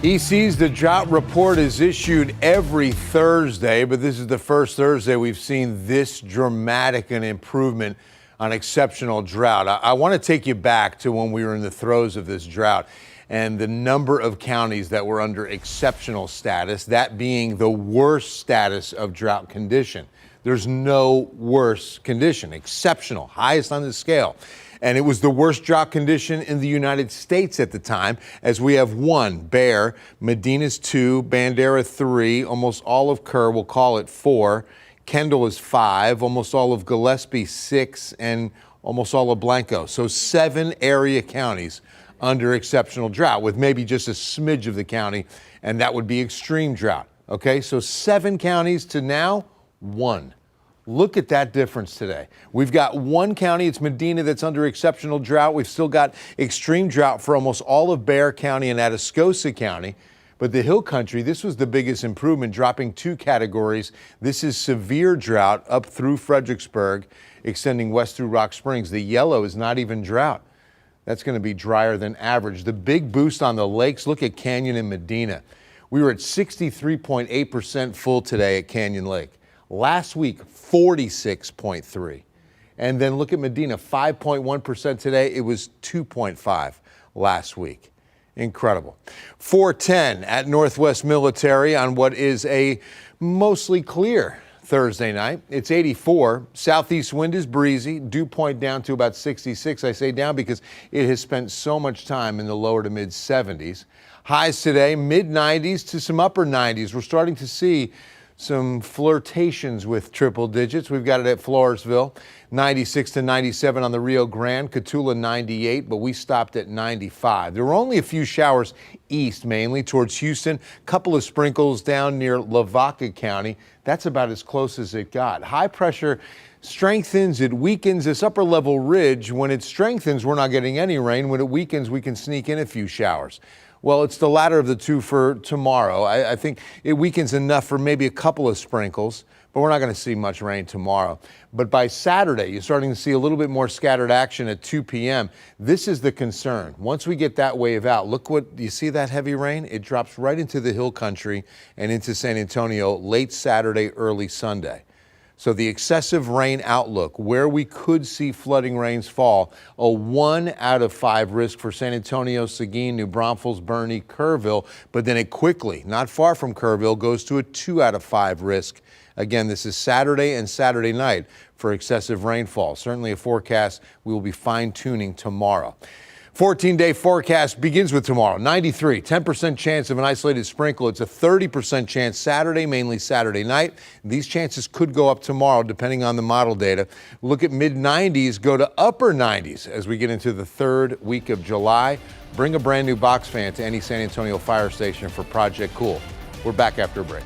He sees the drought report is issued every Thursday, but this is the first Thursday we've seen this dramatic an improvement on exceptional drought. I want to take you back to when we were in the throes of this drought and the number of counties that were under exceptional status, that being the worst status of drought condition. There's no worse condition, exceptional, highest on the scale. And it was the worst drought condition in the United States at the time, as we have 1, Bear, Medina's 2, Bandera 3, almost all of Kerr, we'll call it 4, Kendall is 5, almost all of Gillespie 6, and almost all of Blanco. So 7 area counties under exceptional drought, with maybe just a smidge of the county, and that would be extreme drought. Okay, so 7 counties to now 1. Look at that difference today. We've got 1 county, it's Medina, that's under exceptional drought. We've still got extreme drought for almost all of Bexar County and Atascosa County. But the Hill Country, this was the biggest improvement, dropping 2 categories. This is severe drought up through Fredericksburg, extending west through Rock Springs. The yellow is not even drought. That's going to be drier than average. The big boost on the lakes, look at Canyon and Medina. We were at 63.8% full today at Canyon Lake. Last week, 46.3. And then look at Medina, 5.1% today. It was 2.5 last week. Incredible. 410 at Northwest Military on what is a mostly clear Thursday night. It's 84. Southeast wind is breezy. Dew point down to about 66. I say down because it has spent so much time in the lower to mid 70s. Highs today, mid 90s to some upper 90s. We're starting to see some flirtations with triple digits. We've got it at Floresville, 96 to 97 on the Rio Grande, Cotulla 98, but we stopped at 95. There were only a few showers east, mainly towards Houston, a couple of sprinkles down near Lavaca County. That's about as close as it got. High pressure strengthens, it weakens this upper level ridge. When it strengthens, we're not getting any rain. When it weakens, we can sneak in a few showers. Well, it's the latter of the two for tomorrow. I think it weakens enough for maybe a couple of sprinkles, but we're not going to see much rain tomorrow. But by Saturday, you're starting to see a little bit more scattered action at 2 p.m. This is the concern. Once we get that wave out, look what, you see that heavy rain? It drops right into the Hill Country and into San Antonio late Saturday, early Sunday. So the excessive rain outlook, where we could see flooding rains fall, a 1 out of 5 risk for San Antonio, Seguin, New Braunfels, Bernie, Kerrville, but then it quickly, not far from Kerrville, goes to a 2 out of 5 risk. Again, this is Saturday and Saturday night for excessive rainfall. Certainly a forecast we will be fine-tuning tomorrow. 14-day forecast begins with tomorrow. 93, 10% chance of an isolated sprinkle. It's a 30% chance Saturday, mainly Saturday night. These chances could go up tomorrow depending on the model data. Look at mid-90s, go to upper 90s as we get into the 3rd week of July. Bring a brand new box fan to any San Antonio fire station for Project Cool. We're back after a break.